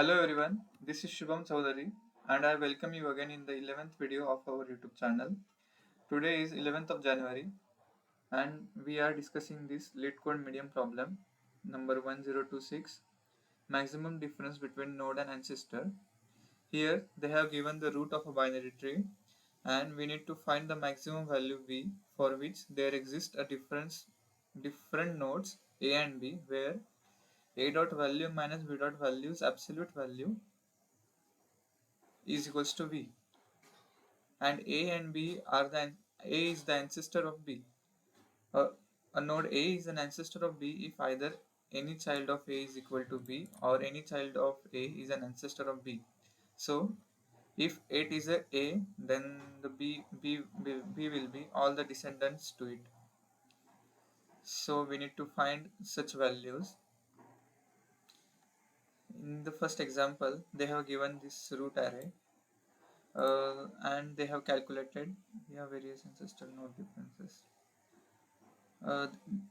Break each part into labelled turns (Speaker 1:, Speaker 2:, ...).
Speaker 1: Hello everyone, this is Shubham Chaudhary and I welcome you again in the 11th video of our YouTube channel. Today is 11th of January and we are discussing this LeetCode medium problem number 1026, maximum difference between node and ancestor. Here they have given the root of a binary tree and we need to find the maximum value v for which there exists a different nodes a and b where a dot value minus b dot value's absolute value is equals to v, and a and b are a is the ancestor of b. A node a is an ancestor of b if either any child of a is equal to b or any child of a is an ancestor of b. So if 8 is a, then the b will be all the descendants to it. So we need to find such values. In the first example, they have given this root array and they have calculated various ancestor node differences.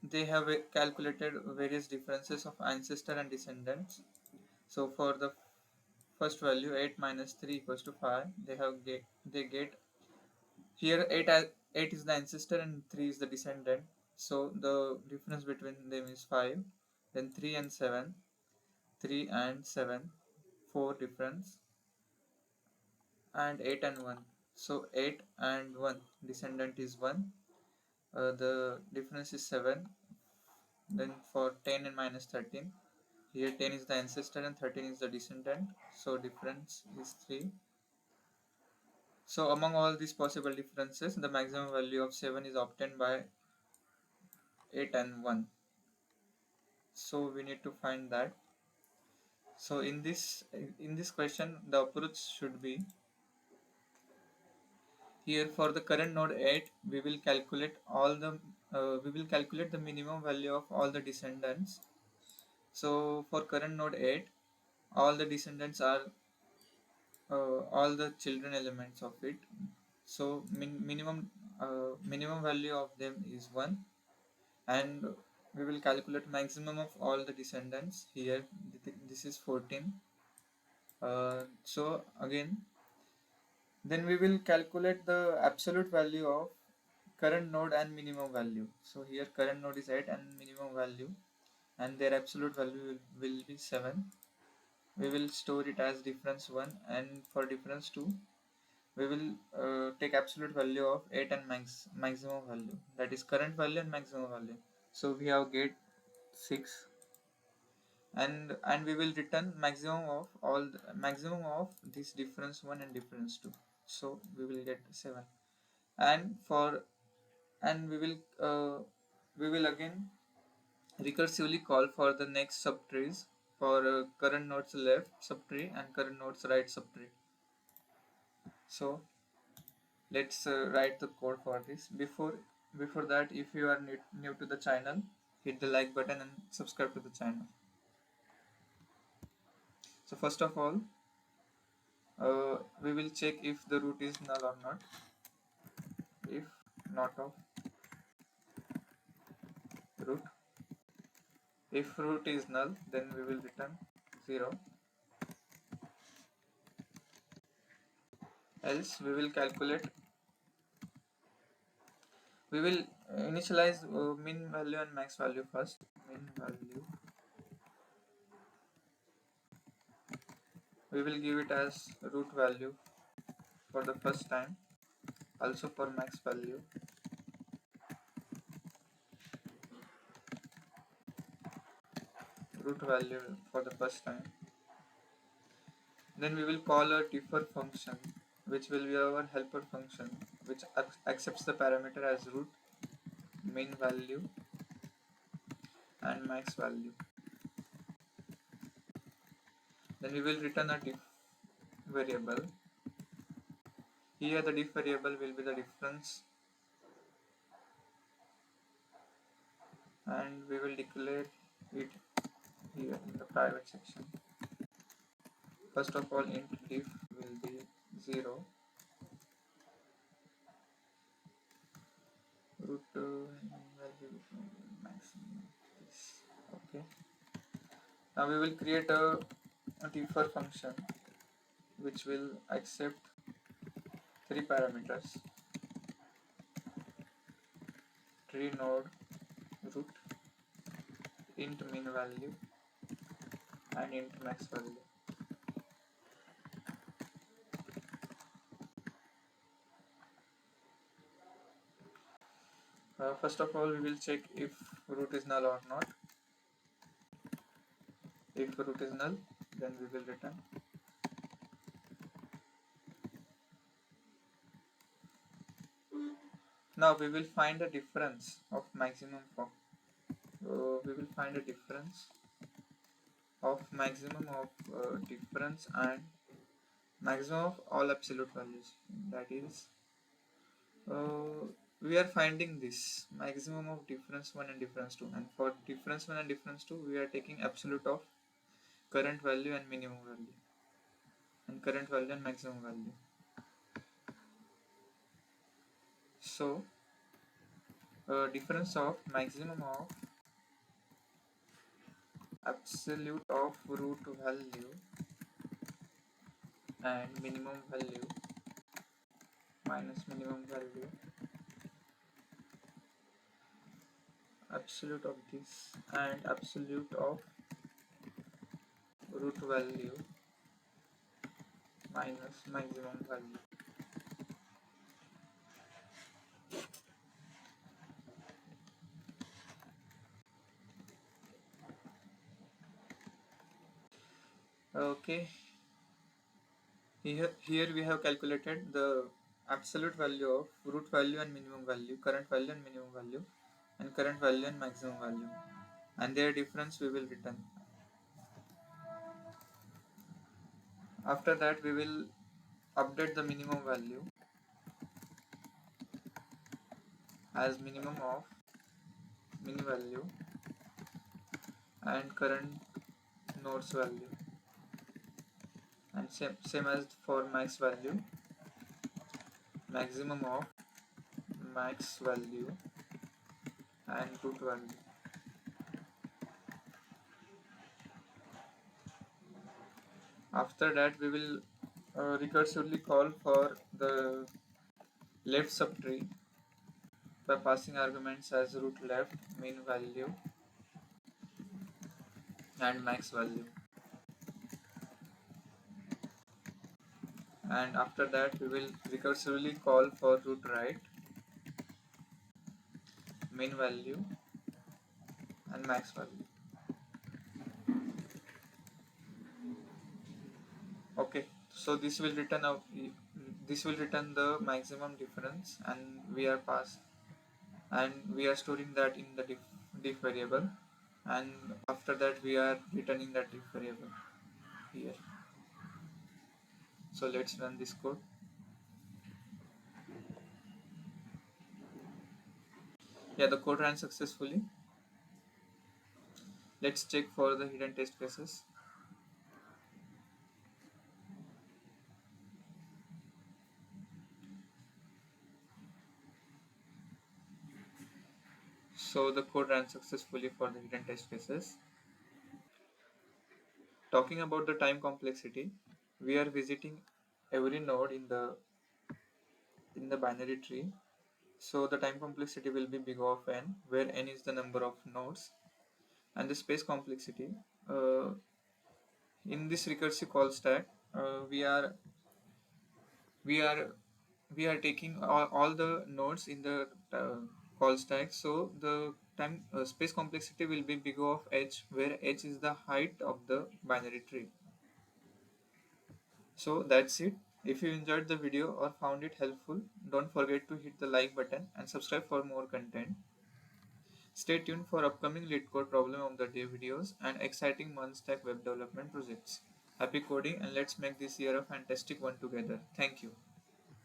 Speaker 1: They have calculated various differences of ancestor and descendants. So for the first value 8 minus 3 equals to 5, they get here 8 is the ancestor and 3 is the descendant. So the difference between them is 5. Then 3 and 7, 3 and 7, 4 difference, and 8 and 1. So 8 and 1 descendant is 1. The difference is 7. Then for 10 and minus 13, here 10 is the ancestor and 13 is the descendant, so difference is 3. So among all these possible differences, the maximum value of 7 is obtained by 8 and 1. So we need to find that. So in this question, the approach should be, here for the current node 8, we will calculate the minimum value of all the descendants. So for current node 8, all the descendants are all the children elements of it. So minimum value of them is 1, and we will calculate maximum of all the descendants. Here this is 14. So again, then we will calculate the absolute value of current node and minimum value. So here current node is 8 and minimum value, and their absolute value will be 7. We will store it as difference 1, and for difference 2 we will take absolute value of 8 and maximum value, that is current value and maximum value. So we have get 6, and we will return maximum of this difference 1 and difference 2. So we will get 7, and we will again recursively call for the next subtrees for current nodes left subtree and current nodes right subtree. So let's write the code for this. Before that, if you are new to the channel, hit the like button and subscribe to the channel. So first of all, we will check if the root is null or not. If not of root, if root is null, then we will return 0. Else we will initialize min value and max value first. Min value, we will give it as root value for the first time, also for max value. Root value for the first time. Then we will call a differ function, which will be our helper function, which accepts the parameter as root, min value and max value. Then we will return a diff variable. Here the diff variable will be the difference, and we will declare it here in the private section. First of all, int diff will be 0. Root value maximum. Okay. Now we will create a a differ function which will accept three parameters: tree node root, int min value, and int max value. First of all, we will check if root is null or not. If root is null, then we will return. Now we will find a difference of maximum of we will find a difference of maximum of difference and maximum of all absolute values. That is, we are finding this maximum of difference 1 and difference 2, and for difference 1 and difference 2 we are taking absolute of current value and minimum value, and current value and maximum value. So difference of maximum of absolute of root value and minimum value minus minimum value, absolute of this and absolute of root value minus maximum value. Okay, here we have calculated the absolute value of root value and minimum value, current value and minimum value, and current value and maximum value, and their difference we will return. After that we will update the minimum value as minimum of min value and current nodes value, and same as for max value, maximum of max value and root value. After that we will recursively call for the left subtree by passing arguments as root left, min value, and max value. And after that we will recursively call for root right, min value, and max value. Okay, so this will return out, this will return the maximum difference, and we are storing that in the diff variable, and after that we are returning that diff variable here. So let's run this code. Yeah, the code ran successfully. Let's check for the hidden test cases. So the code ran successfully for the hidden test cases. Talking about the time complexity, we are visiting every node in the binary tree. So the time complexity will be big O of n, where n is the number of nodes, and the space complexity. In this recursive call stack, we are taking all the nodes in the call stack. So the time space complexity will be big O of h, where h is the height of the binary tree. So that's it. If you enjoyed the video or found it helpful, don't forget to hit the like button and subscribe for more content. Stay tuned for upcoming LeetCode problem of the day videos and exciting month-stack web development projects. Happy coding, and let's make this year a fantastic one together. Thank you.